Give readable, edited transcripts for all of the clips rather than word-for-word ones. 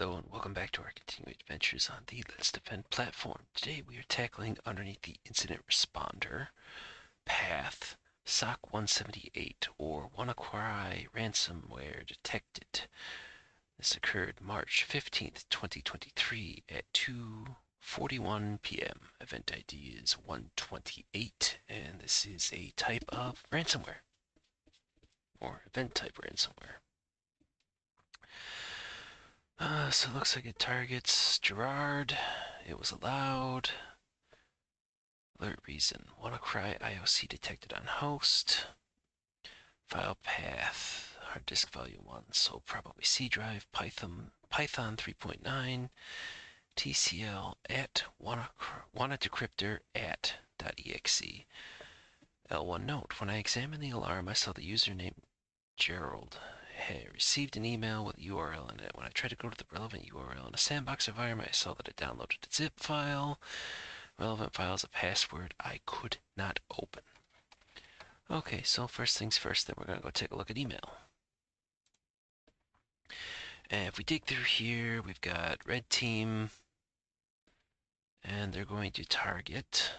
Hello and welcome back to our continuing adventures on the Let's Defend platform. Today we are tackling underneath the incident responder path SOC178 or WannaCry Ransomware detected. This occurred March 15th, 2023 at 2:41 p.m. Event ID is 128 and this is a type of ransomware or event type ransomware. So it looks like it targets Gerrard. It was allowed. Alert reason. WannaCry IOC detected on host. File path. Hard disk value 1. So probably C drive. Python 3.9. TCL at WannaDecryptor at .exe. L1 note. When I examined the alarm, I saw the username Gerrard. I received an email with a URL in it. When I tried to go to the relevant URL in a sandbox environment, I saw that it downloaded a zip file. Relevant file is a password I could not open. Okay, so first things first, then we're going to go take a look at email. And if we dig through here, we've got red team, and they're going to target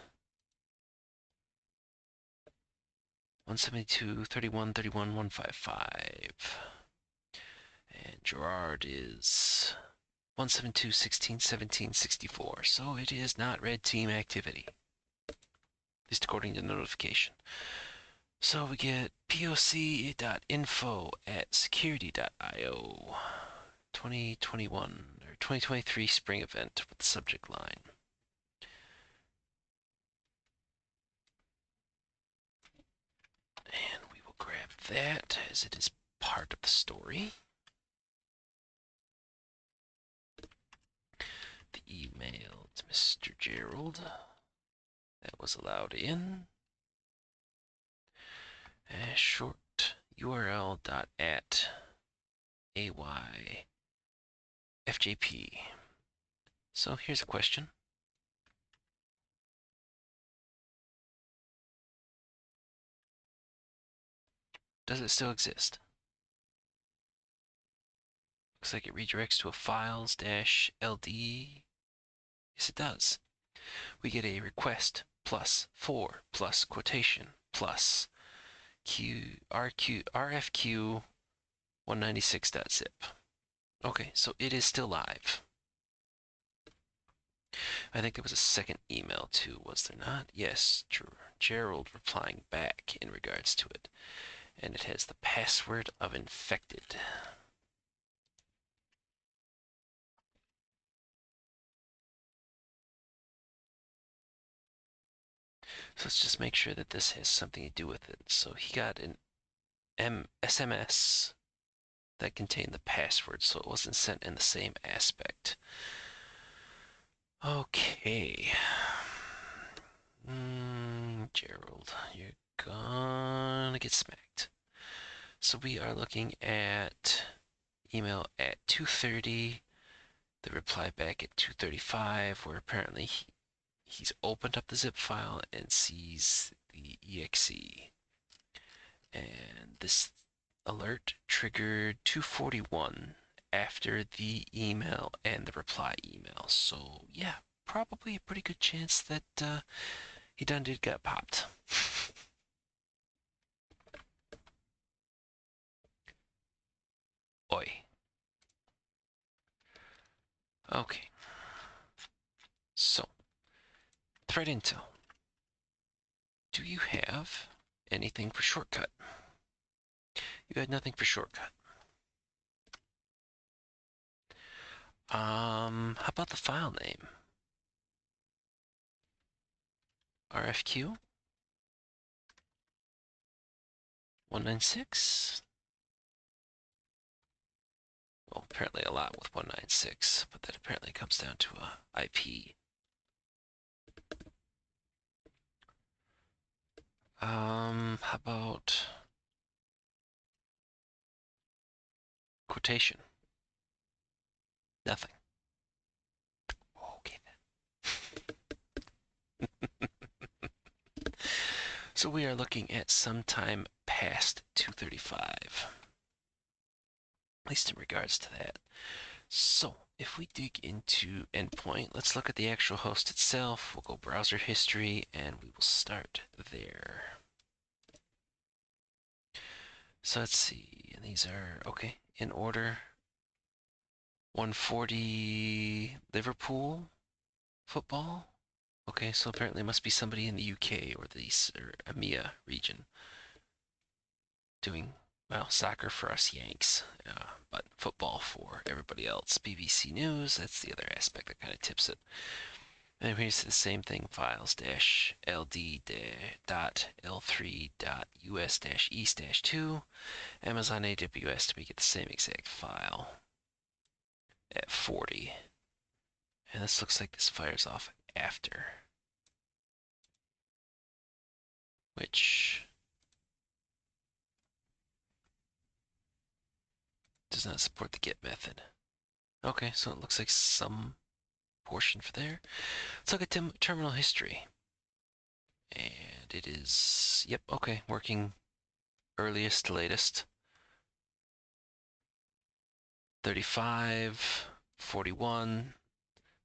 172.31.31.155. And Gerrard is 172.16.17.64. So it is not red team activity, at least according to the notification. So we get poc.info at security.io 2021 or 2023 spring event with the subject line. And we will grab that as it is part of the story. The email to Mr. Gerrard that was allowed in. Short URL.at AY FJP. So here's a question. Does it still exist? Looks like it redirects to a files-ld. Yes, it does. We get a request plus 4 plus quotation plus RFQ 196.zip. Okay, so it is still live. I think there was a second email too, was there not? Yes, Gerrard replying back in regards to it. And it has the password of infected. So let's just make sure that this has something to do with it. So he got an SMS that contained the password, so it wasn't sent in the same aspect. Okay. Gerrard, you're gonna get smacked. So we are looking at email at 2:30, the reply back at 2:35, where apparently he's opened up the zip file and sees the exe. And this alert triggered 2:41 after the email and the reply email. So yeah, probably a pretty good chance that he done did get popped. Oi. Okay. So, threat intel. Do you have anything for shortcut? You had nothing for shortcut. How about the file name? RFQ 196. Well, apparently a lot with 196, but that apparently comes down to a IP. How about quotation? Nothing. Okay then. So we are looking at sometime past 2:35. At least in regards to that. So if we dig into endpoint, let's look at the actual host itself. We'll go browser history and we will start there. So let's see, and these are, okay, in order. 140 Liverpool football. Okay, so apparently it must be somebody in the UK or the EMEA region doing, well, soccer for us Yanks, but football for everybody else. BBC News, that's the other aspect that kind of tips it. And here's the same thing, files dash ld dot l3 dot us dash east dash 2, Amazon AWS to make it the same exact file at 40. And this looks like this fires off after, which does not support the get method. Okay, so it looks like some portion for there. Let's look at terminal history. And it is, yep, okay, working earliest to latest. 35, 41.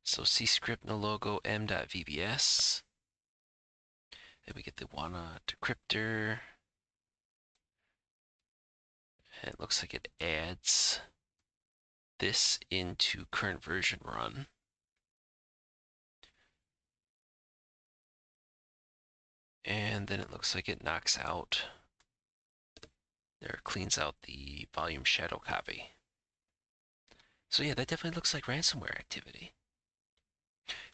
So C script, no logo, m.vbs. Then we get the Wanna decryptor. And it looks like it adds this into current version run. And then it looks like it knocks out, there, cleans out the volume shadow copy. So yeah, that definitely looks like ransomware activity.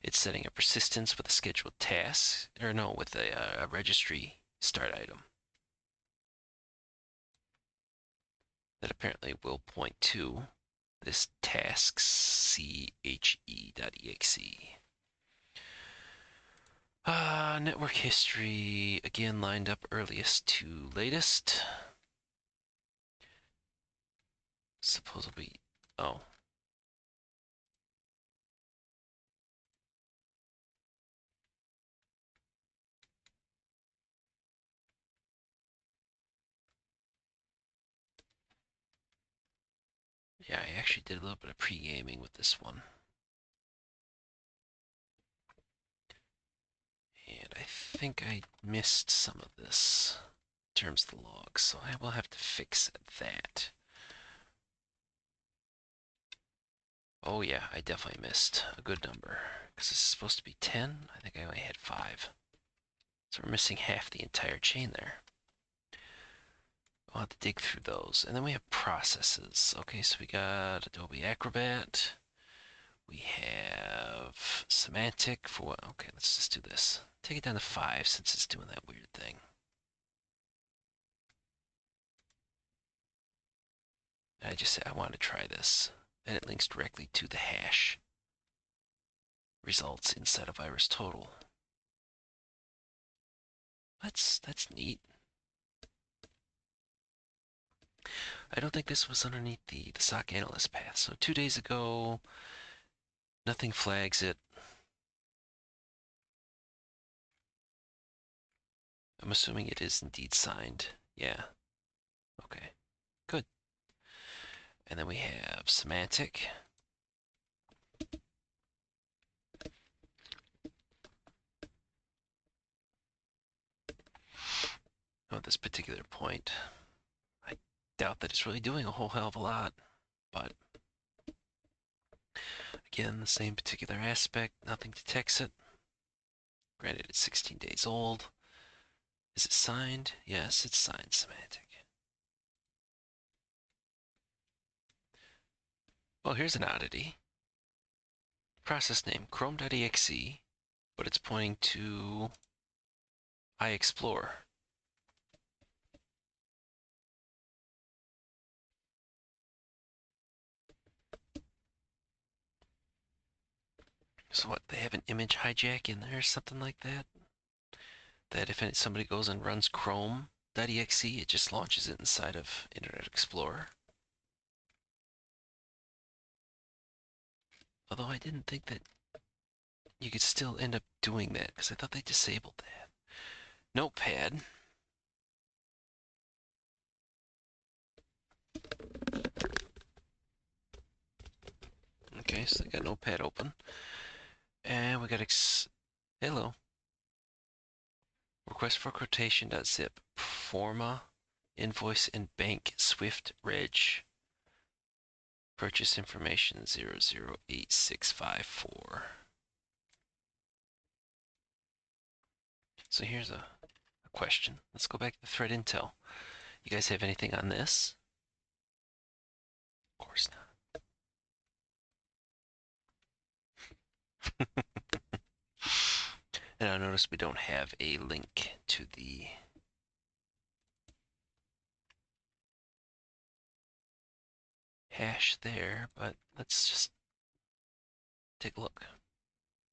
It's setting a persistence with a scheduled task, or no, with a registry start item that apparently will point to this tasks che.exe. Network history, again lined up earliest to latest. Supposedly, oh. Yeah, I actually did a little bit of pre-gaming with this one. And I think I missed some of this in terms of the logs, so I will have to fix that. Oh yeah, I definitely missed a good number, because this is supposed to be 10. I think I only had 5. So we're missing half the entire chain there. We'll have to dig through those. And then we have processes. Okay, so we got Adobe Acrobat. We have semantic for what? Okay, let's just do this. Take it down to 5 since it's doing that weird thing. And I just said I wanted to try this. And it links directly to the hash results instead of VirusTotal. That's neat. I don't think this was underneath the SOC analyst path. So 2 days ago, nothing flags it. I'm assuming it is indeed signed. Yeah. Okay. Good. And then we have semantic. At this particular point, I doubt that it's really doing a whole hell of a lot, but again, the same particular aspect, nothing detects it. Granted, it's 16 days old. Is it signed? Yes, it's signed semantic. Well, here's an oddity. Process name, chrome.exe, but it's pointing to iExplore. So what, they have an image hijack in there or something like that? That if somebody goes and runs chrome.exe, it just launches it inside of Internet Explorer. Although I didn't think that you could still end up doing that because I thought they disabled that. Notepad. Okay, so they got Notepad open. And we got hello. Request for quotation.zip. Forma, invoice, and bank Swift Reg. Purchase information 008654. So here's a question. Let's go back to the threat intel. You guys have anything on this? Of course not. And I notice we don't have a link to the hash there, but let's just take a look.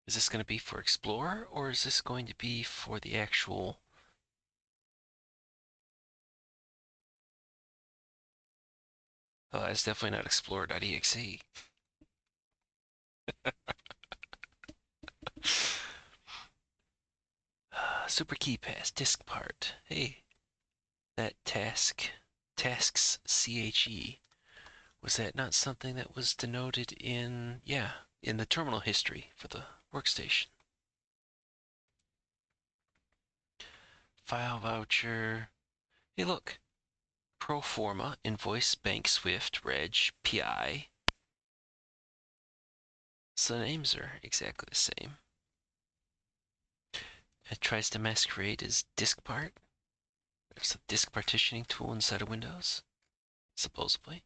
Is this going to be for Explorer, or is this going to be for the actual... Oh, that's definitely not Explorer.exe. Super key pass, disk part. Hey, that tasks CHE. Was that not something that was denoted in, in the terminal history for the workstation? File voucher. Hey, look. Pro forma, invoice, bank Swift, reg, PI. So the names are exactly the same. It tries to masquerade as disk part. There's a disk partitioning tool inside of Windows, supposedly.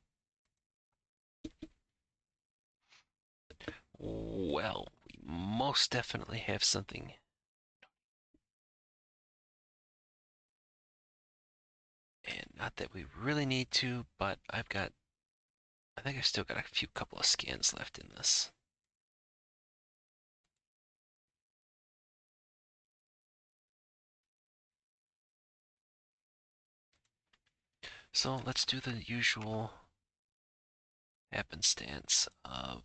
Well, we most definitely have something. And not that we really need to, but I think I've still got a couple of scans left in this. So let's do the usual happenstance of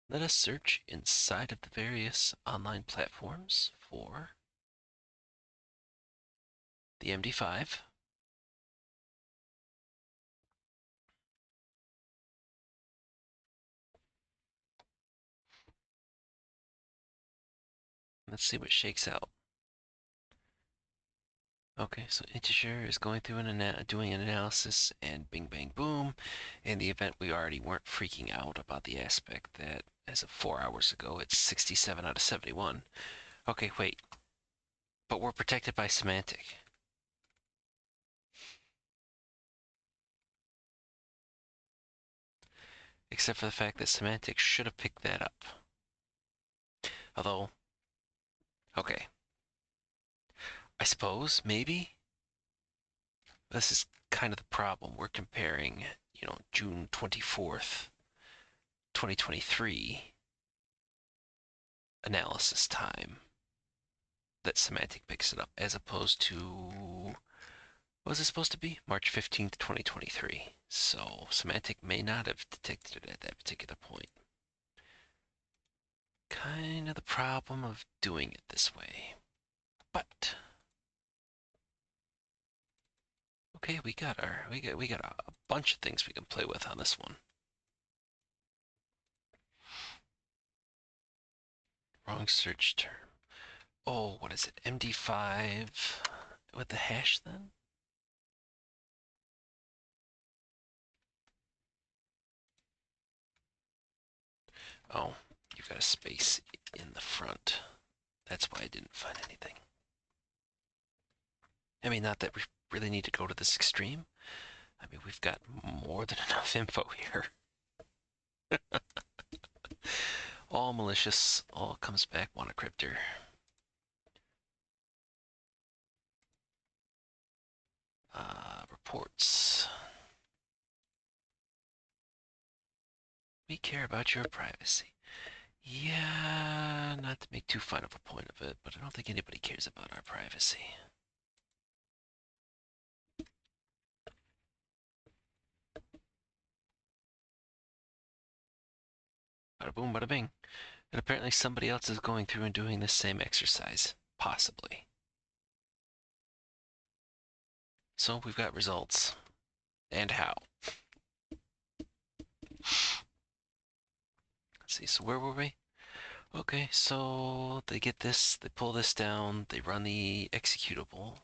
let us search inside of the various online platforms for the MD5. Let's see what shakes out. Okay, so Integer is going through doing an analysis, and bing, bang, boom. In the event we already weren't freaking out about the aspect that as of 4 hours ago, it's 67 out of 71. Okay, wait. But we're protected by semantic. Except for the fact that semantic should have picked that up. Although, okay. I suppose, maybe, this is kind of the problem. We're comparing, June 24th, 2023 analysis time that semantic picks it up, as opposed to, what was it supposed to be? March 15th, 2023. So semantic may not have detected it at that particular point. Kind of the problem of doing it this way. But okay, we got a bunch of things we can play with on this one. Wrong search term. Oh, what is it? MD5 with the hash then? Oh, you've got a space in the front. That's why I didn't find anything. I mean, not that we really need to go to this extreme. I mean, we've got more than enough info here. All malicious, all comes back WannaCrypter. Reports. We care about your privacy. Yeah, not to make too fine of a point of it, but I don't think anybody cares about our privacy. Bada boom, bada bing. And apparently somebody else is going through and doing the same exercise. Possibly. So we've got results. And how. Let's see, so where were we? Okay, so they get this, they pull this down, they run the executable.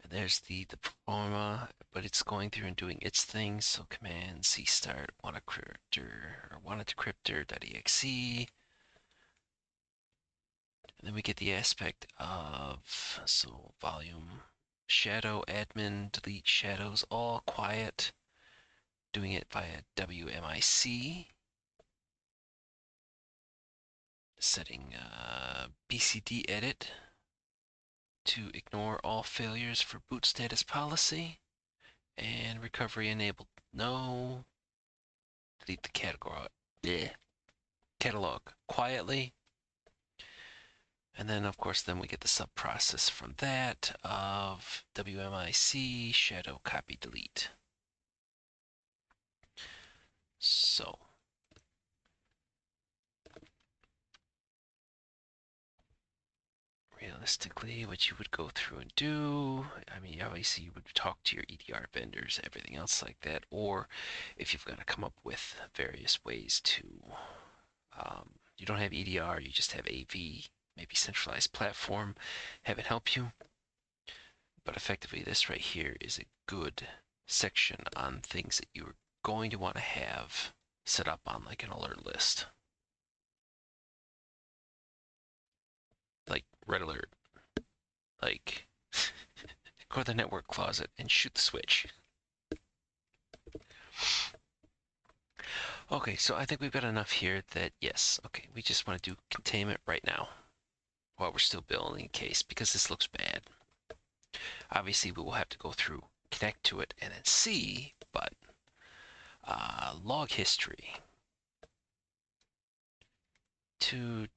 And there's the performa, but it's going through and doing its thing. So command C start WannaCryptor or WannaDecryptor.exe. And then we get the aspect of, so volume, shadow, admin, delete shadows, all quiet. Doing it via WMIC. Setting BCD edit to ignore all failures for boot status policy. And recovery enabled, no. Delete the catalog quietly. And then, of course, then we get the sub-process from that of WMIC shadow copy delete. So realistically, what you would go through and do, I mean, obviously you would talk to your EDR vendors, everything else like that, or if you've got to come up with various ways to, you don't have EDR, you just have AV, maybe centralized platform, have it help you. But effectively, this right here is a good section on things that you're going to want to have set up on like an alert list. Like red alert, like go to the network closet and shoot the switch. Okay, so I think we've got enough here that yes, okay, we just want to do containment right now while we're still building a case because this looks bad. Obviously, we will have to go through, connect to it, and then see, but log history to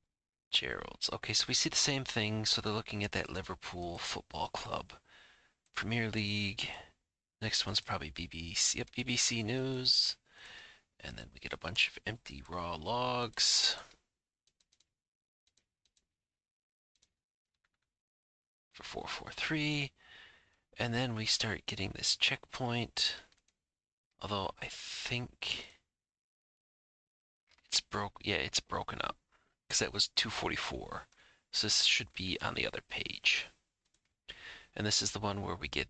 Gerald's. Okay, so we see the same thing. So they're looking at that Liverpool Football Club, Premier League. Next one's probably BBC. Yep, BBC News. And then we get a bunch of empty raw logs for 443. And then we start getting this checkpoint. Although I think it's it's broken up because that was 244. So this should be on the other page. And this is the one where we get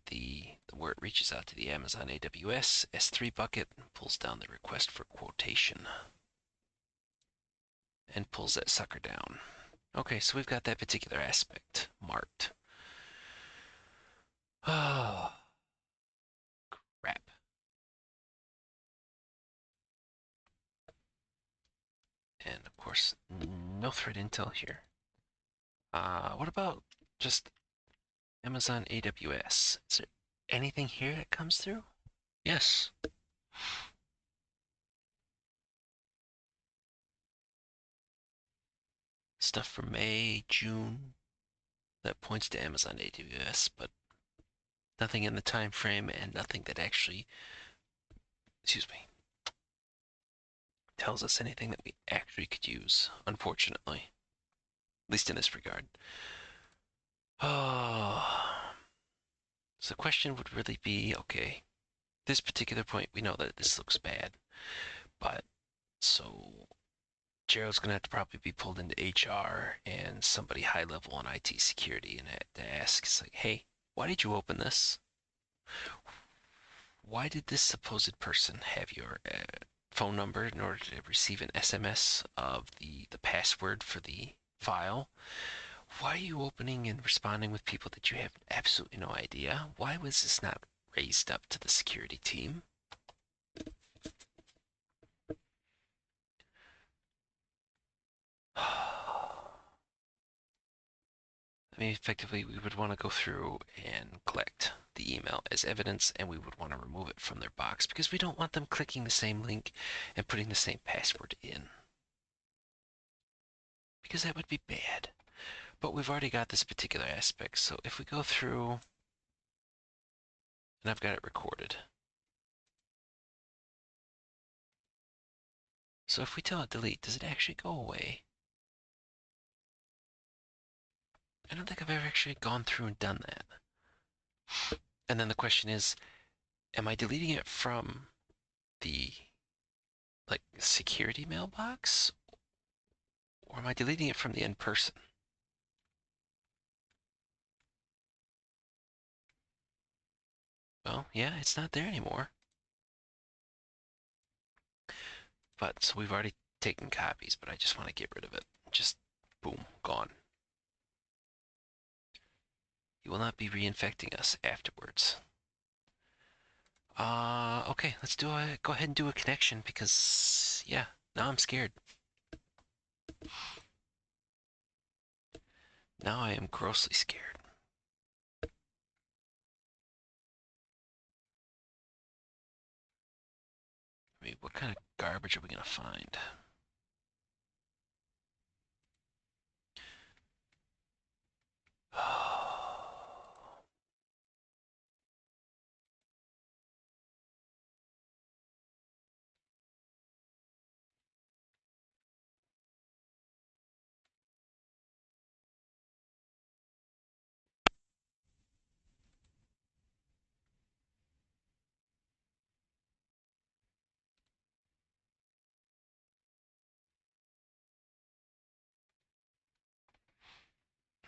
where it reaches out to the Amazon AWS S3 bucket, pulls down the request for quotation, and pulls that sucker down. Okay, so we've got that particular aspect marked. Oh, crap. And of course, no threat intel here. What about just Amazon AWS? Is there anything here that comes through? Yes. Stuff from May, June that points to Amazon AWS, but nothing in the time frame and nothing that actually, excuse me, tells us anything that we actually could use, unfortunately. At least in this regard. Oh. So the question would really be, okay, this particular point, we know that this looks bad, but so Gerald's going to have to probably be pulled into HR and somebody high level on IT security and to ask, it's like, hey, why did you open this? Why did this supposed person have your phone number in order to receive an SMS of the password for the file? Why are you opening and responding with people that you have absolutely no idea? Why was this not raised up to the security team? I mean, effectively, we would want to go through and collect the email as evidence, and we would want to remove it from their box because we don't want them clicking the same link and putting the same password in. Because that would be bad. But we've already got this particular aspect, so if we go through, and I've got it recorded. So if we tell it delete, does it actually go away? I don't think I've ever actually gone through and done that. And then the question is, am I deleting it from the like security mailbox? Or am I deleting it from the end person? Well, yeah, it's not there anymore. But so we've already taken copies, but I just want to get rid of it. Just boom, gone. You will not be reinfecting us afterwards. Okay, let's do a go ahead and do a connection because yeah, now I'm scared. Now I am grossly scared. I mean, what kind of garbage are we gonna find?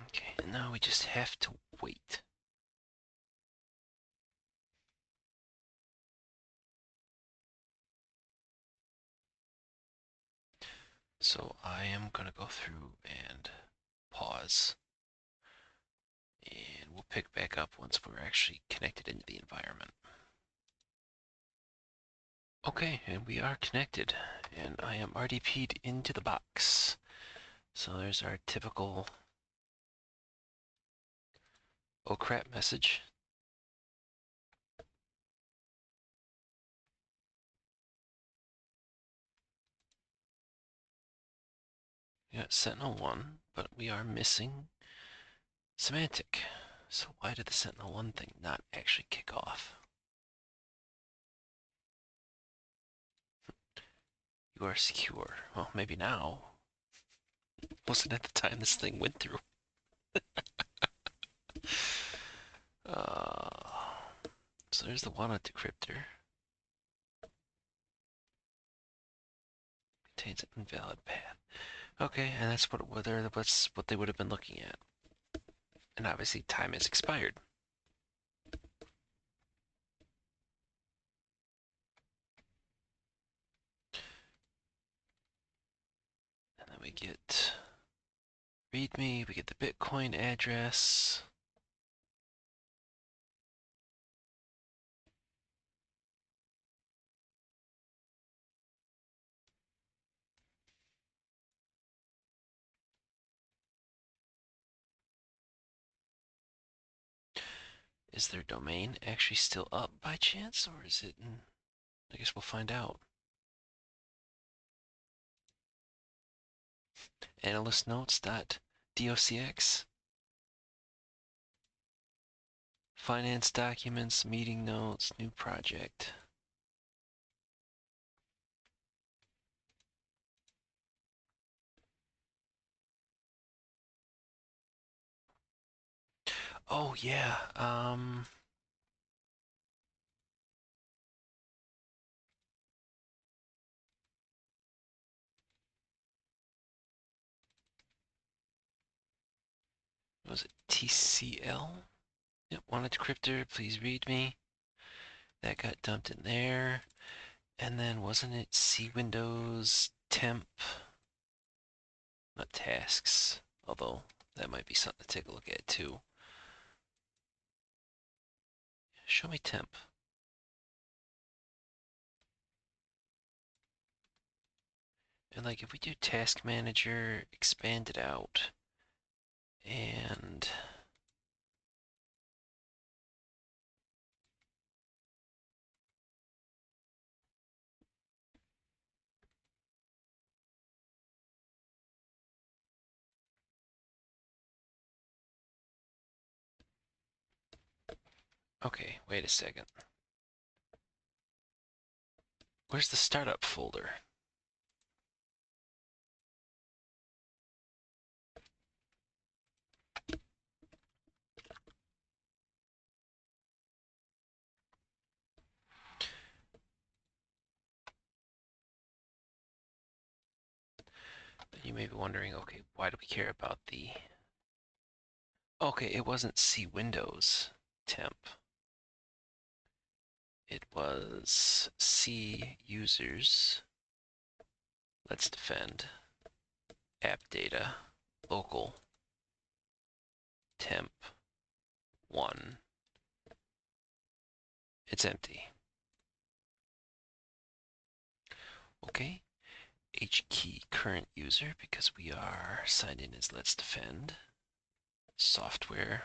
Okay, and now we just have to wait. So I am gonna go through and pause, and we'll pick back up once we're actually connected into the environment. Okay, and we are connected, and I am RDP'd into the box. So there's our typical oh crap message. We got Sentinel-1, but we are missing semantic. So why did the Sentinel-1 thing not actually kick off? You are secure. Well, maybe now. Wasn't at the time this thing went through. Uh, so there's the Wanna decryptor. Contains an invalid path. Okay, and that's what they would have been looking at. And obviously time has expired. And then we get README, we get the Bitcoin address. Is their domain actually still up by chance, or is it? I guess we'll find out. Analystnotes.docx. Finance documents, meeting notes, new project. Oh yeah. Was it TCL? Yep, wanted decryptor, please read me. That got dumped in there. And then wasn't it C Windows temp? Not tasks, although that might be something to take a look at too. Show me temp. And like if we do task manager, expand it out, and okay, wait a second. Where's the startup folder? You may be wondering, okay, why do we care about the... Okay, it wasn't C Windows temp. It was C users. Let's defend app data local temp 1. It's empty. Okay. H key current user because we are signed in as Let's Defend. Software.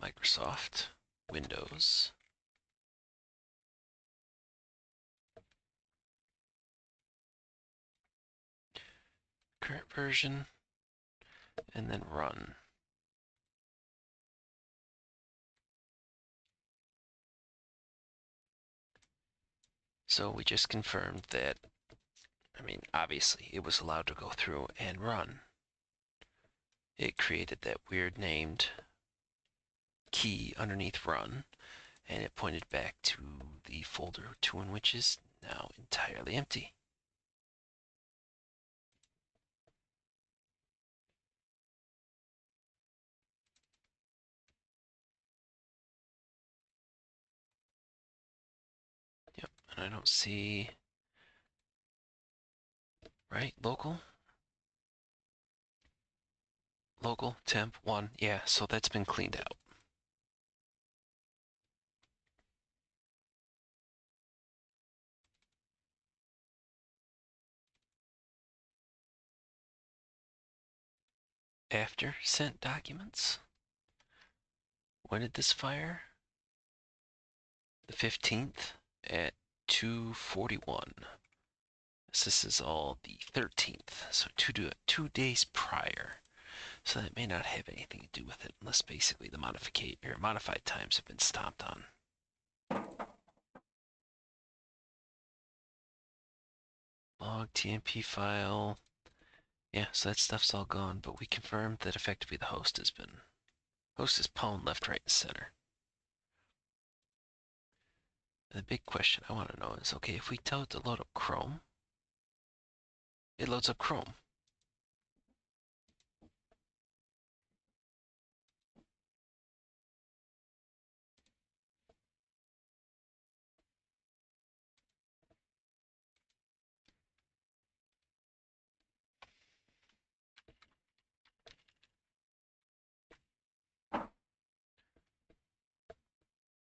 Microsoft. Windows. Current version. And then run. So we just confirmed that, I mean, obviously it was allowed to go through and run. It created that weird named key underneath run, and it pointed back to the folder 2 in which is now entirely empty. Yep, and I don't see, right, local temp 1, yeah, so that's been cleaned out. After sent documents. When did this fire? The 15th at 2:41. This is all the 13th, so 2 days prior. So that may not have anything to do with it, unless basically the modified times have been stomped on. Log TMP file. Yeah, so that stuff's all gone, but we confirmed that effectively the host is pwned left, right, and center. The big question I want to know is, okay, if we tell it to load up Chrome, it loads up Chrome.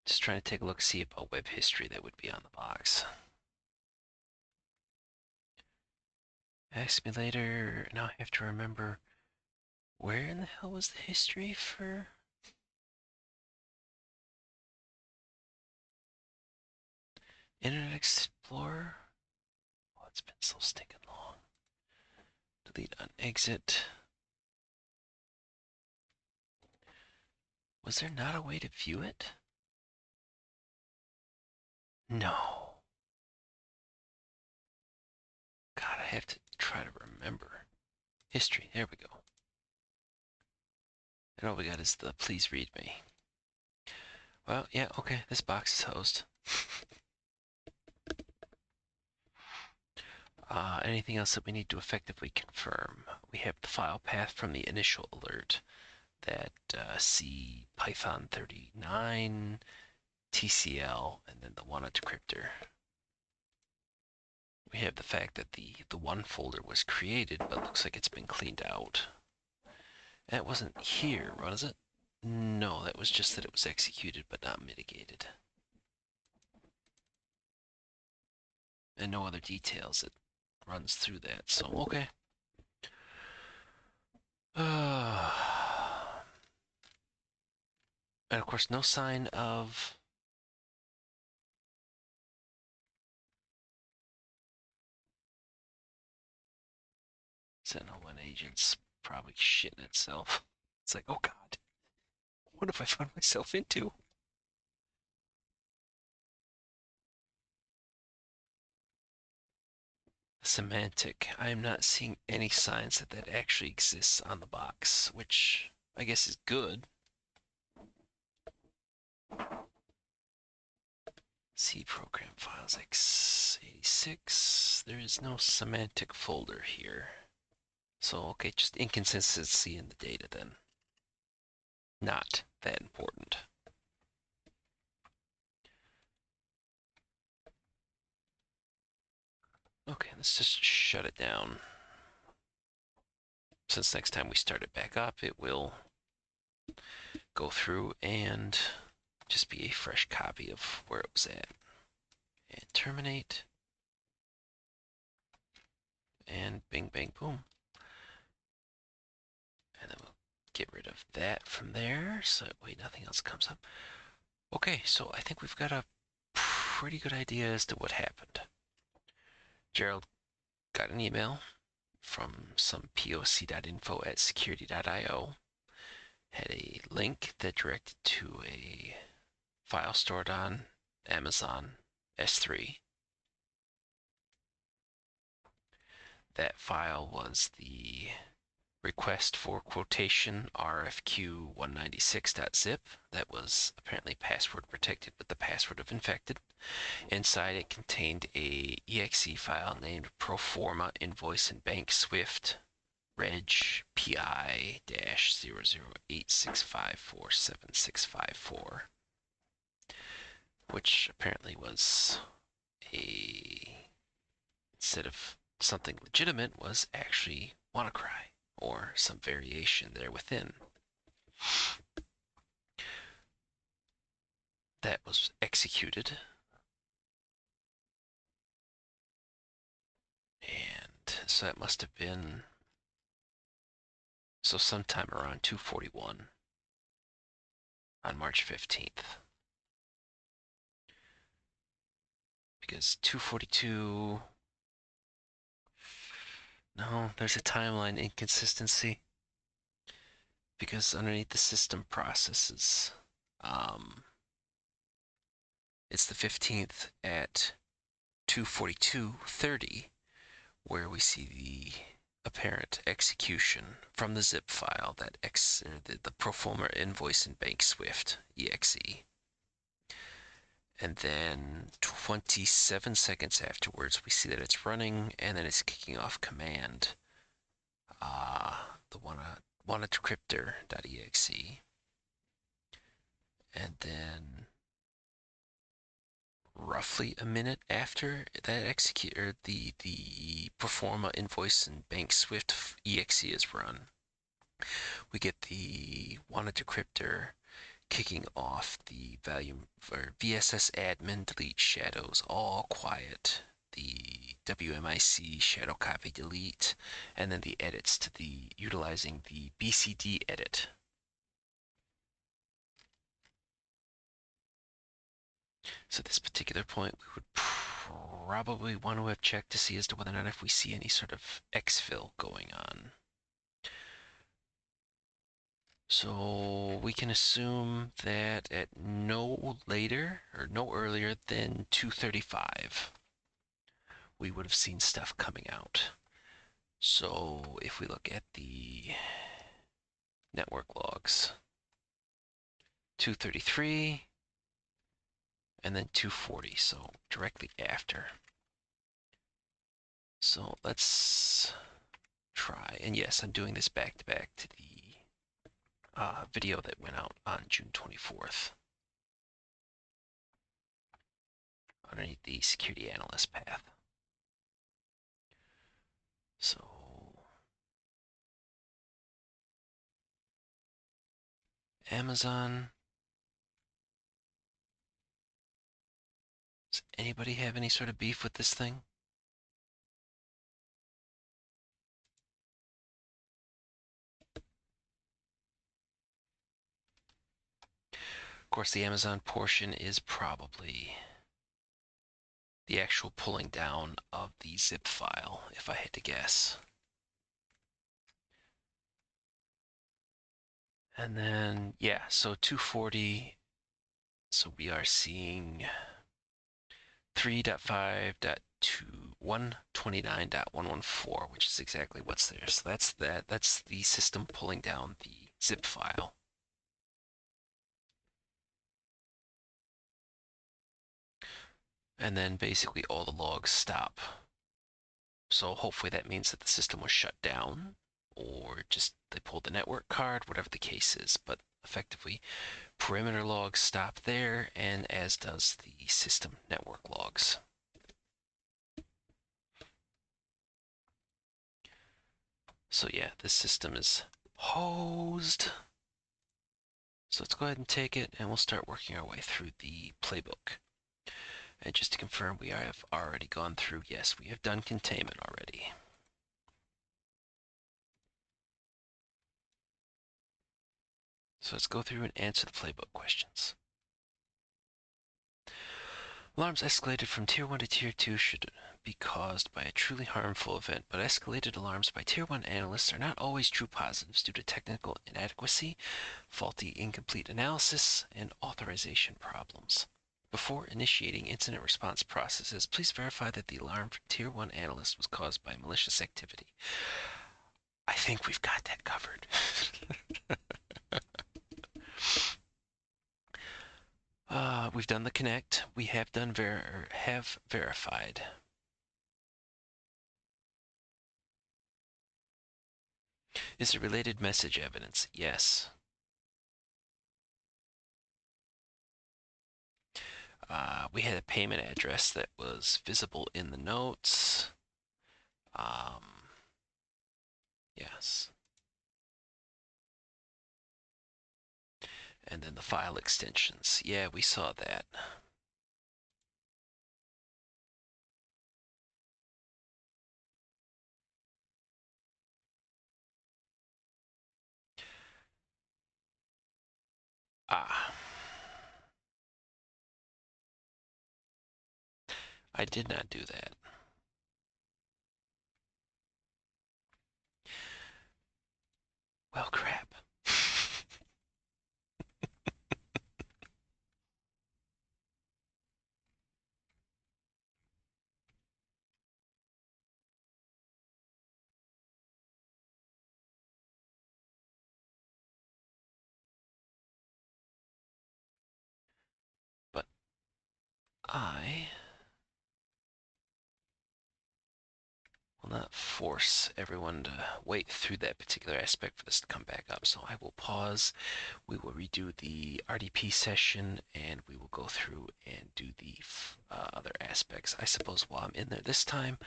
Just trying to take a look, see about web history that would be on the box. Ask me later. Now I have to remember where in the hell was the history for... Internet Explorer? Oh, it's been so stinking long. Delete on exit. Was there not a way to view it? No. God, I have to try to remember. History, there we go. And all we got is the please read me. Well, yeah, okay, this box is hosed. Anything else that we need to effectively confirm? We have the file path from the initial alert, that C Python 39, TCL, and then the Wanna decryptor. We have the fact that the one folder was created, but looks like it's been cleaned out. That wasn't here, was it? No, that was just that it was executed but not mitigated. And no other details that runs through that, so okay. And of course, no sign of... Sentinel-1 agent's probably shitting itself. It's like, oh god, what have I found myself into? Semantic. I am not seeing any signs that that actually exists on the box, which I guess is good. C program files X 86. There is no semantic folder here. So, okay, just inconsistency in the data then. Not that important. Okay, let's just shut it down. Since next time we start it back up, it will go through and just be a fresh copy of where it was at. And terminate. And bing, bang, boom. And then we'll get rid of that from there, so that way nothing else comes up. Okay, so I think we've got a pretty good idea as to what happened. Gerald got an email from some poc.info at security.io, had a link that directed to a file stored on Amazon S3. That file was the request for quotation RFQ196.zip that was apparently password protected with the password of infected. Inside it contained a exe file named proforma invoice and bank swift reg pi-0086547654, which apparently was instead of something legitimate, was actually WannaCry or some variation there within. That was executed. And so that must have been sometime around 2:41 on March 15th. Because 2:42, no, there's a timeline inconsistency. Because underneath the system processes, it's the 15th at 2:42:30 where we see the apparent execution from the zip file, that the proforma invoice and bank swift exe. And then 27 seconds afterwards, we see that it's running, and then it's kicking off command, the WannaCrypter.exe. And then roughly a minute after that execute, or the proforma invoice and bank swift exe is run, we get the WannaCrypter kicking off the volume for VSS admin delete shadows all quiet, the WMIC shadow copy delete, and then the edits to the utilizing the BCD edit. So at this particular point, we would probably want to have checked to see as to whether or not if we see any sort of exfil going on. So we can assume that at no later or no earlier than 2:35, we would have seen stuff coming out. So if we look at the network logs, 2:33, and then 2:40, so directly after. So let's try, and yes, I'm doing this back to back to the video that went out on June 24th underneath the security analyst path. So Amazon. Does anybody have any sort of beef with this thing? Of course, the Amazon portion is probably the actual pulling down of the zip file, if I had to guess. And then, yeah, so 240, so we are seeing 3.5.129.114, which is exactly what's there. So that's that. That's the system pulling down the zip file. and then basically all the logs stop. So hopefully that means that the system was shut down, or just they pulled the network card, whatever the case is. But effectively, perimeter logs stop there, and as does the system network logs. So yeah, this system is hosed. So let's go ahead and take it, and we'll start working our way through the playbook. And just to confirm, we have already gone through, yes, we have done containment already. So let's go through and answer the playbook questions. Alarms escalated from Tier 1 to Tier 2 should be caused by a truly harmful event, but escalated alarms by Tier 1 analysts are not always true positives due to technical inadequacy, faulty incomplete analysis, and authorization problems. Before initiating incident response processes, please verify that the alarm from Tier 1 analyst was caused by malicious activity. I think we've got that covered. We've done the connect. We have done have verified. Is it related message evidence? Yes. We had a payment address that was visible in the notes. Yes. And then the file extensions. Yeah, we saw that. I did not do that. Well, crap. But I will not force everyone to wait through that particular aspect for this to come back up. So I will pause. We will redo the RDP session, and we will go through and do the other aspects. I suppose while I'm in there this time,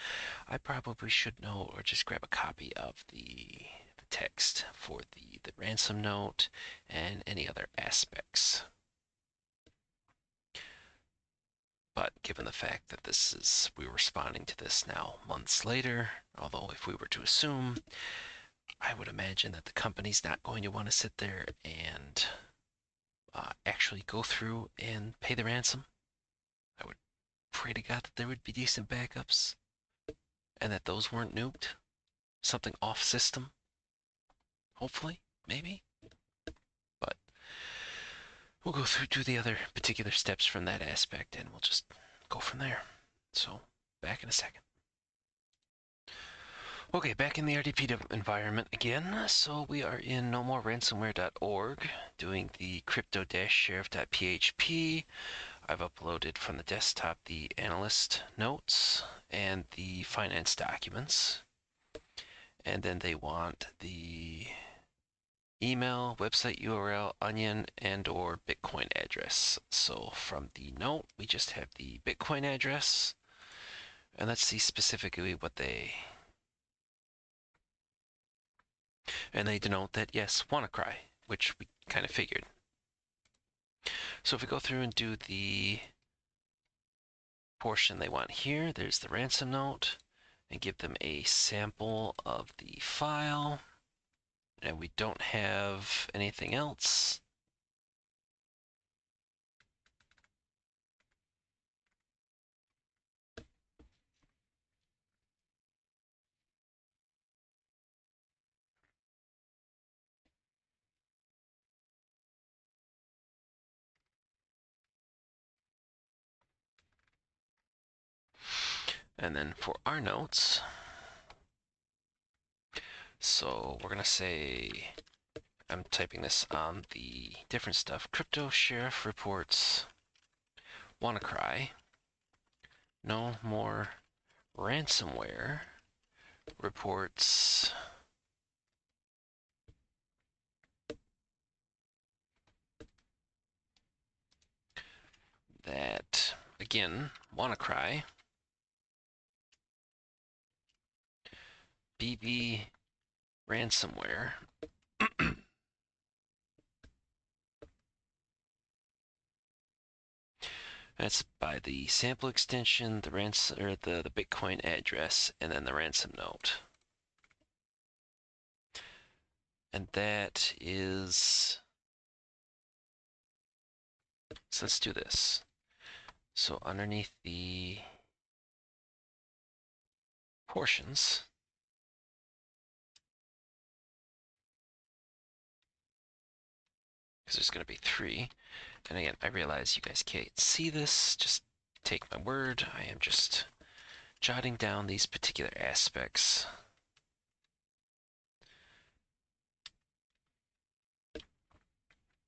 I probably should know or just grab a copy of the text for the ransom note and any other aspects. But given the fact that we're responding to this now months later, although if we were to assume, I would imagine that the company's not going to want to sit there and actually go through and pay the ransom. I would pray to God that there would be decent backups and that those weren't nuked. Something off system. Hopefully, maybe. But we'll go through the other particular steps from that aspect, and we'll just go from there. So, back in a second. Okay, back in the RDP environment again. So we are in nomoreransomware.org doing the crypto-sheriff.php. I've uploaded from the desktop the analyst notes and the finance documents. And then they want the email, website URL, onion, and or Bitcoin address. So from the note, we just have the Bitcoin address. And let's see specifically what they... And they denote that, yes, WannaCry, which we kind of figured. So if we go through and do the portion they want here, there's the ransom note, and give them a sample of the file. And we don't have anything else. And then for our notes, so we're going to say, I'm typing this on the different stuff, Crypto Sheriff reports WannaCry No more ransomware reports that, again, WannaCry BB ransomware that's by the sample extension, the the Bitcoin address, and then the ransom note. And that is, so let's do this. So underneath the portions, because there's going to be 3. And again, I realize you guys can't see this. Just take my word. I am just jotting down these particular aspects.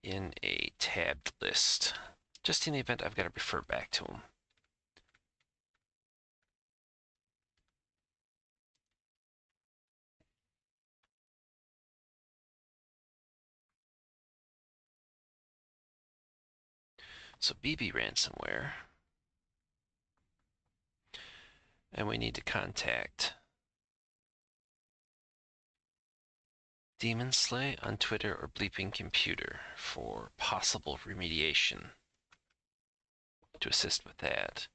In a tabbed list, just in the event I've got to refer back to them. So BB ransomware, and we need to contact Demon Slay on Twitter or Bleeping Computer for possible remediation to assist with that.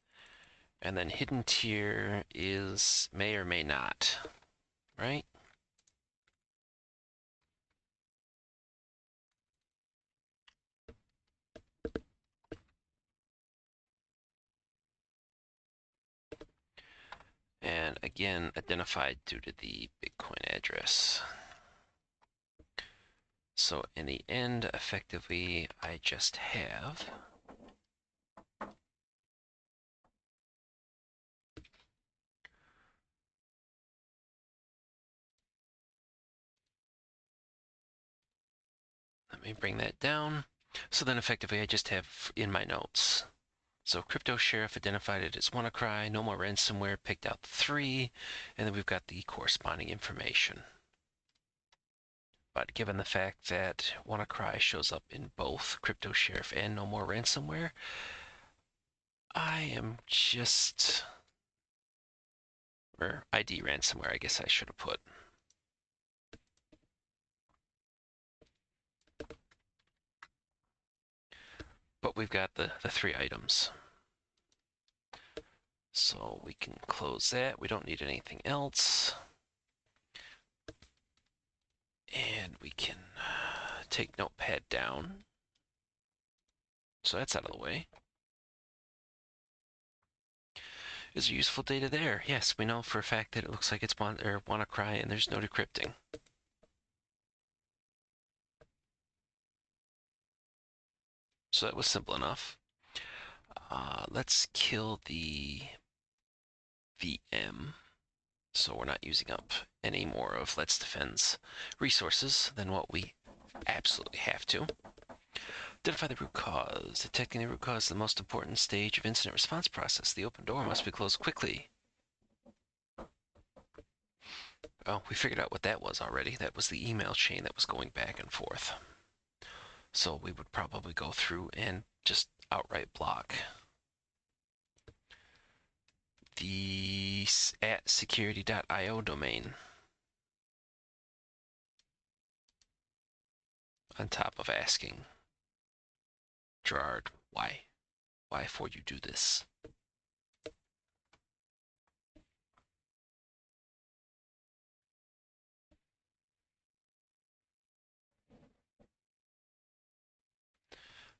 And then HiddenTear is may or may not, right? And again, identified due to the Bitcoin address. So in the end, effectively, I just have let me bring that down. So then effectively I just have in my notes. So Crypto Sheriff identified it as WannaCry, no more ransomware, picked out 3, and then we've got the corresponding information. But given the fact that WannaCry shows up in both Crypto Sheriff and no more ransomware, I am just, or ID ransomware, I guess I should have put. But we've got the 3 items. So we can close that. We don't need anything else. And we can take Notepad down. So that's out of the way. Is there useful data there? Yes, we know for a fact that it looks like it's WannaCry and there's no decrypting. So that was simple enough. Let's kill the VM. So we're not using up any more of Let's Defend's resources than what we absolutely have to. Identify the root cause. Detecting the root cause is the most important stage of incident response process. The open door must be closed quickly. Oh, we figured out what that was already. That was the email chain that was going back and forth. So we would probably go through and just outright block the @security.io domain on top of asking Gerrard, why? Why for you do this?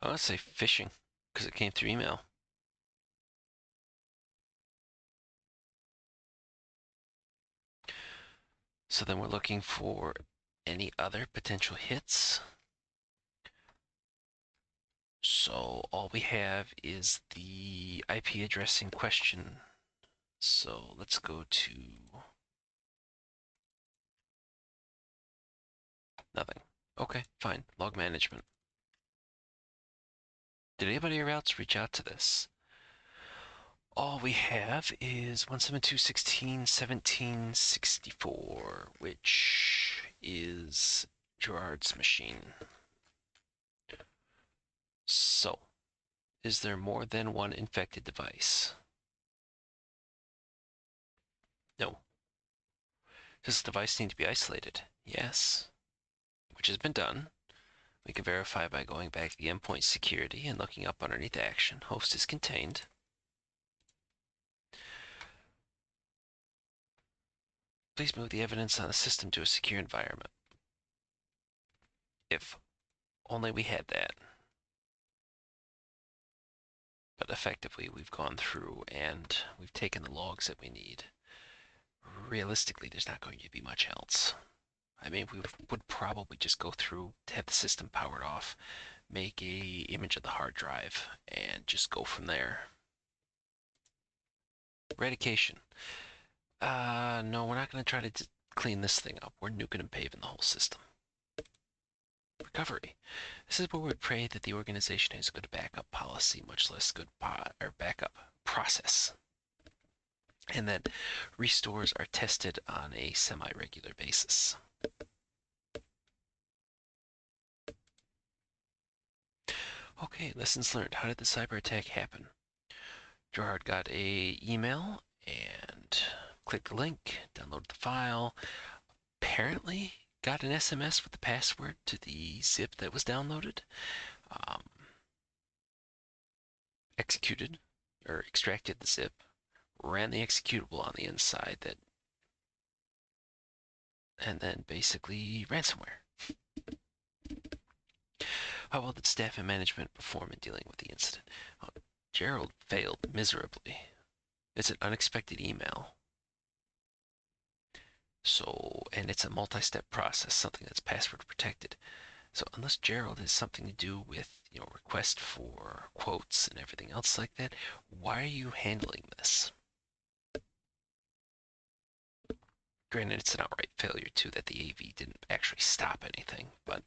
Oh, let's say phishing, because it came through email. So then we're looking for any other potential hits. So all we have is the IP address in question. So let's go to nothing. Okay, fine. Log management. Did anybody else reach out to this? All we have is 172.16.17.64, which is Gerrard's machine. So, is there more than one infected device? No. Does the device need to be isolated? Yes, which has been done. We can verify by going back to the endpoint security and looking up underneath action. Host is contained. Please move the evidence on the system to a secure environment. If only we had that. But effectively, we've gone through and we've taken the logs that we need. Realistically, there's not going to be much else. I mean, we would probably just go through, have the system powered off, make a image of the hard drive, and just go from there. Eradication. No, we're not going to try to clean this thing up. We're nuking and paving the whole system. Recovery. This is where we pray that the organization has a good backup policy, much less good backup process, and that restores are tested on a semi-regular basis. Okay, lessons learned. How did the cyber attack happen? Gerrard got a email and clicked the link, downloaded the file, apparently got an SMS with the password to the zip that was downloaded, executed or extracted the zip, ran the executable on the inside that, and then basically ransomware. How well did staff and management perform in dealing with the incident? Gerrard failed miserably. It's an unexpected email. So, and it's a multi-step process, something that's password protected. So unless Gerrard has something to do with, request for quotes and everything else like that, why are you handling this? Granted, it's an outright failure too that the AV didn't actually stop anything, but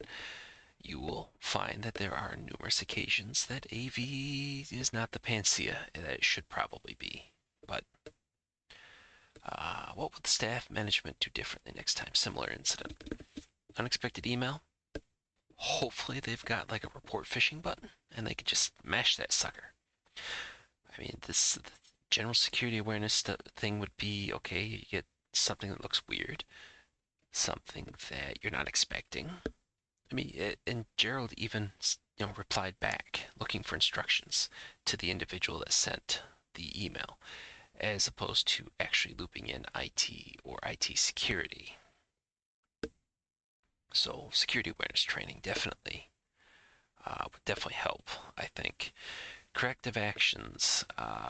you will find that there are numerous occasions that AV is not the panacea that it should probably be. But what would the staff management do differently next time? Similar incident. Unexpected email. Hopefully they've got like a report phishing button and they could just mash that sucker. I mean, this general security awareness thing would be okay. You get something that looks weird, something that you're not expecting. I mean, and Gerrard even replied back looking for instructions to the individual that sent the email, as opposed to actually looping in IT or IT security. So security awareness training definitely would definitely help, I think. Corrective actions,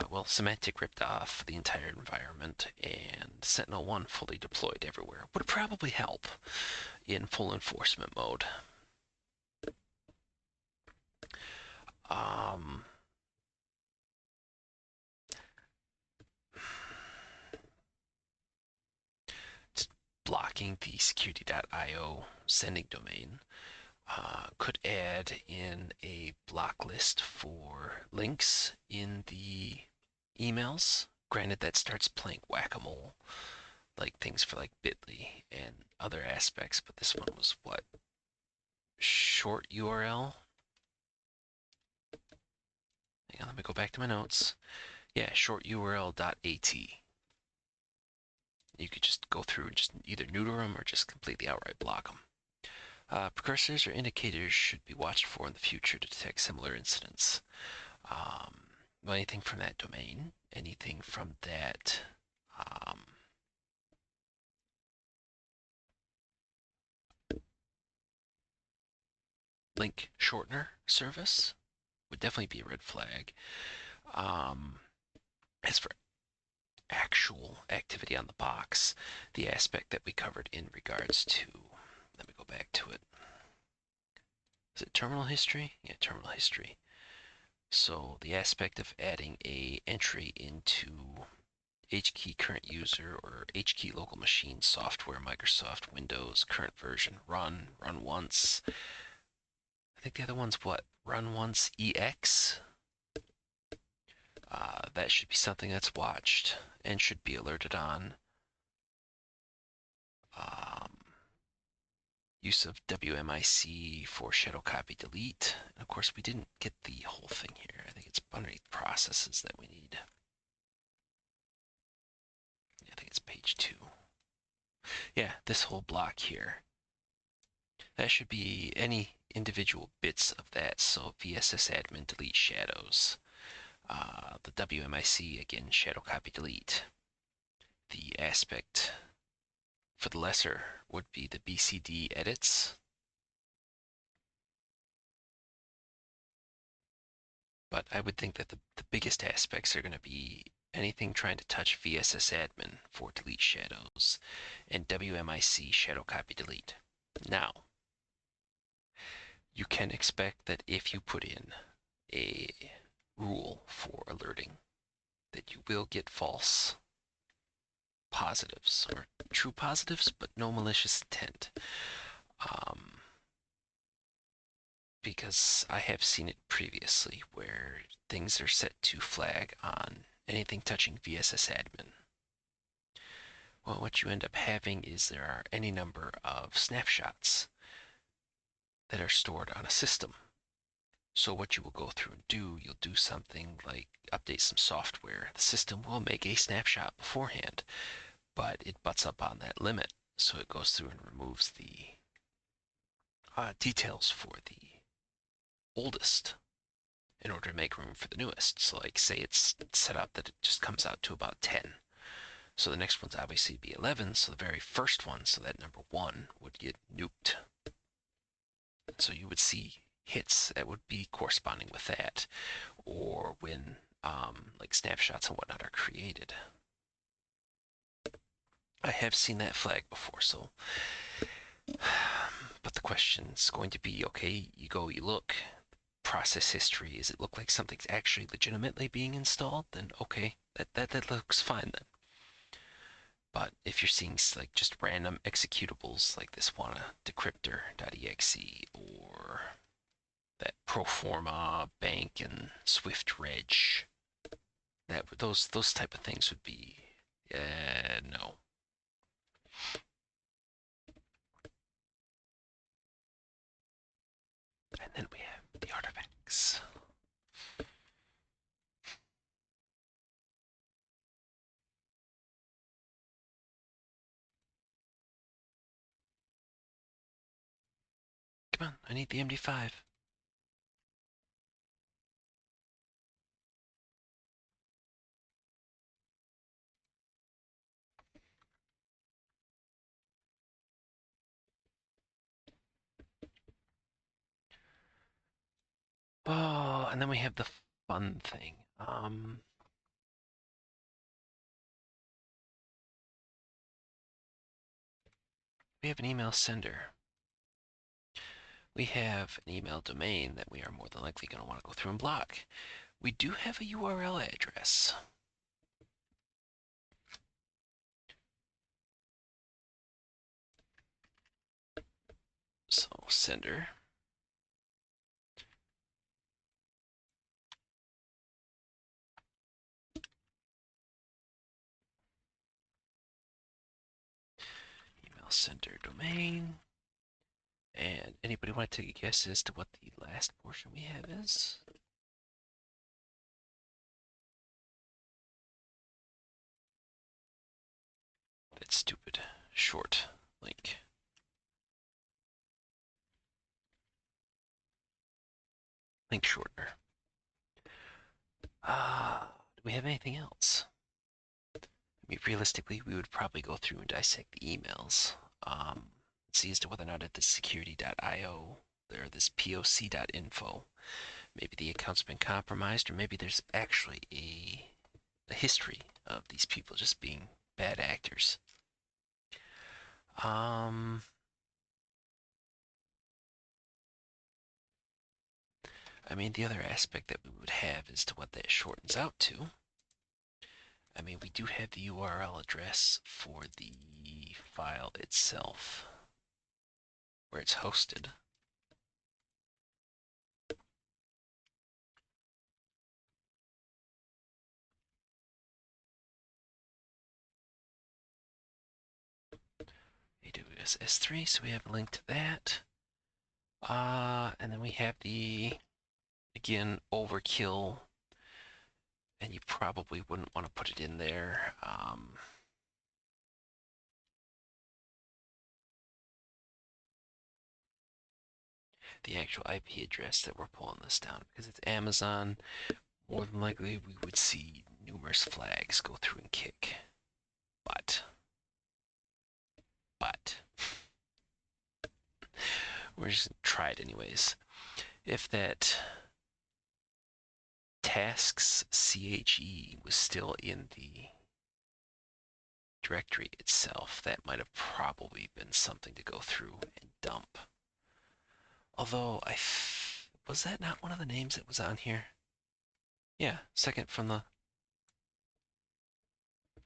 well, Semantic ripped off the entire environment, and Sentinel-1 fully deployed everywhere would probably help in full enforcement mode. Blocking the security.io sending domain could add in a block list for links in the emails. Granted, that starts playing whack-a-mole, like things for like Bitly and other aspects, but this one was what? Short URL? Hang on, let me go back to my notes. Yeah, short URL.at. You could just go through and just either neuter them or just completely outright block them. Precursors or indicators should be watched for in the future to detect similar incidents. Anything from that domain, anything from that link shortener service would definitely be a red flag. As for actual activity on the box, the aspect that we covered in regards to, let me go back to it. Is it terminal history? Yeah, terminal history. So the aspect of adding a entry into HKey current user or HKey local machine software, Microsoft Windows current version, run once. I think the other one's what? Run once EX. That should be something that's watched and should be alerted on. Um, use of WMIC for shadow copy delete. And of course, we didn't get the whole thing here. I think it's underneath processes that we need. I think it's page 2. Yeah, this whole block here. That should be any individual bits of that. So VSS admin delete shadows. The WMIC, again, shadow copy delete. The aspect for the lesser would be the BCD edits. But I would think that the biggest aspects are going to be anything trying to touch VSS admin for delete shadows and WMIC shadow copy delete. Now, you can expect that if you put in a rule for alerting, that you will get false positives or true positives, but no malicious intent. Because I have seen it previously where things are set to flag on anything touching VSS admin. Well, what you end up having is there are any number of snapshots that are stored on a system. So what you will go through and do, you'll do something like update some software. The system will make a snapshot beforehand, but it butts up on that limit. So it goes through and removes the details for the oldest in order to make room for the newest. So like say it's set up that it just comes out to about 10. So the next one's obviously be 11. So the very first one, so that number 1 would get nuked. So you would see hits that would be corresponding with that, or when like snapshots and whatnot are created. I have seen that flag before, so but the question's going to be, okay, you go, you look, process history, does it look like something's actually legitimately being installed? Then okay, that looks fine then. But if you're seeing like just random executables like this WannaDecryptor.exe or that Proforma Bank and Swift Reg, those type of things would be no. And then we have the artifacts. Come on, I need the MD5. Oh, and then we have the fun thing. We have an email sender. We have an email domain that we are more than likely going to want to go through and block. We do have a URL address. So sender. Email sender domain. And anybody want to take a guess as to what the last portion we have is? That stupid short link. Link shortener. Do we have anything else? I mean, realistically, we would probably go through and dissect the emails. See as to whether or not at this security.io or this poc.info, maybe the account's been compromised, or maybe there's actually a history of these people just being bad actors. I mean, the other aspect that we would have is to what that shortens out to. I mean, we do have the URL address for the file itself, where it's hosted. There's S3, so we have a link to that. And then we have the, again, overkill, and you probably wouldn't want to put it in there. The actual IP address that we're pulling this down, because it's Amazon, more than likely we would see numerous flags go through and kick. But we're just gonna try it anyways. If that tasks CHE was still in the directory itself, that might have probably been something to go through and dump. Although was that not one of the names that was on here? Yeah, second from the.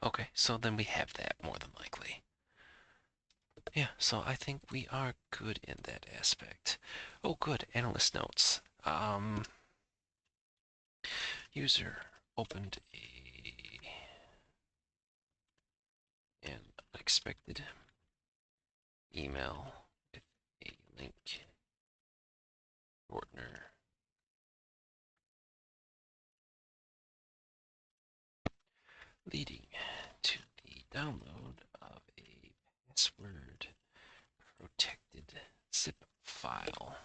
Okay, so then we have that more than likely. Yeah, so I think we are good in that aspect. Oh, good, analyst notes. User opened an unexpected email with a link shortener leading to the download of a password protected zip file.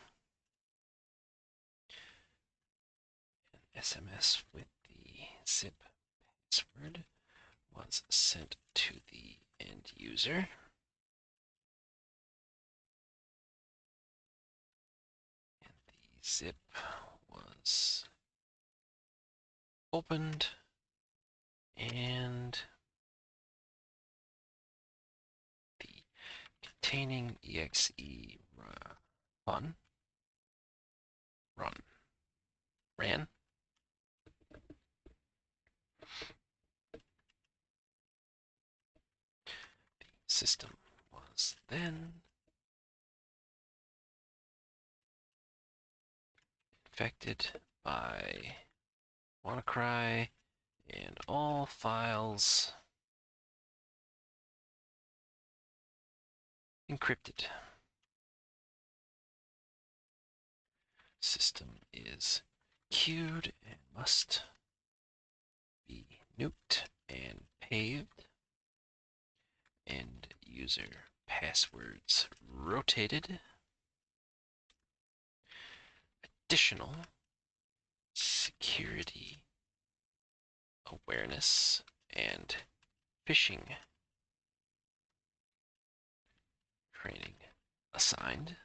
An SMS with the zip password was sent to the end user. And the zip was opened and the containing exe ran. The system was then infected by WannaCry and all files encrypted. System is queued and must be nuked and paved, and user passwords rotated. Additional security awareness and phishing training assigned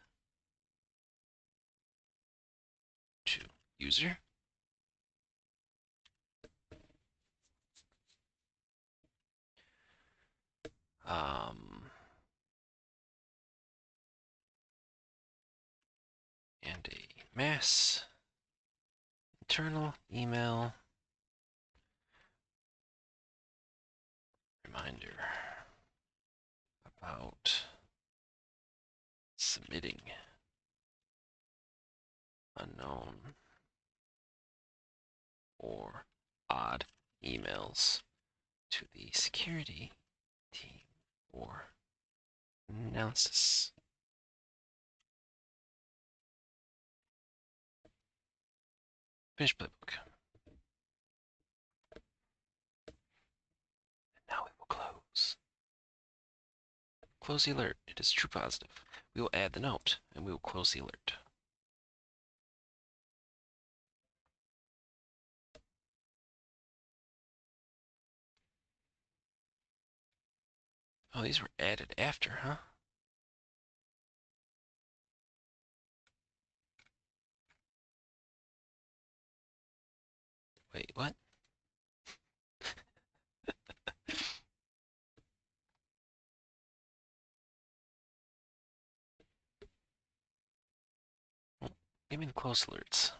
to user. And a mass internal email reminder about submitting unknown or odd emails to the security team for analysis. Finish playbook. And now we will close. Close the alert. It is true positive. We will add the note and we will close the alert. Oh, these were added after, huh? Wait, what? Give me the close alerts.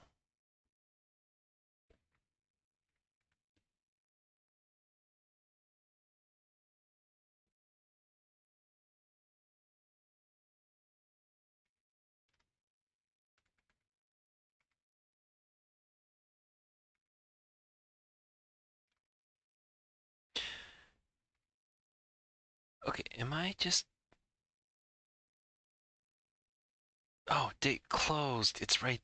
Okay, am I just Oh, date closed. It's right.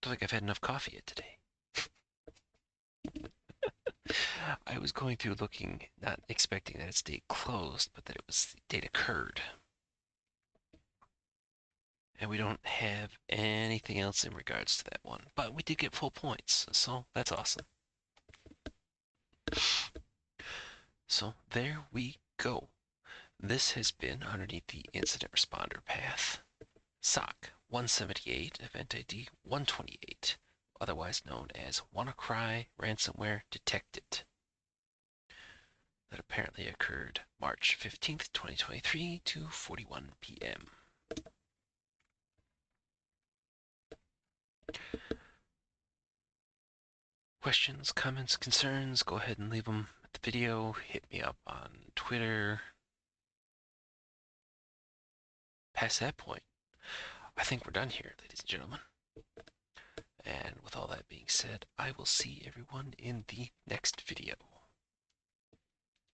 Don't think I've had enough coffee yet today. I was going through looking, not expecting that it's date closed, but that it was date occurred. And we don't have anything else in regards to that one. But we did get full points, so that's awesome. So there we go. This has been underneath the incident responder path. SOC178, EventID 128, otherwise known as WannaCry Ransomware detected. That apparently occurred March 15th, 2023 to 4:41 p.m. Questions, comments, concerns, go ahead and leave them at the video. Hit me up on Twitter. Past that point, I think we're done here, ladies and gentlemen. And with all that being said, I will see everyone in the next video.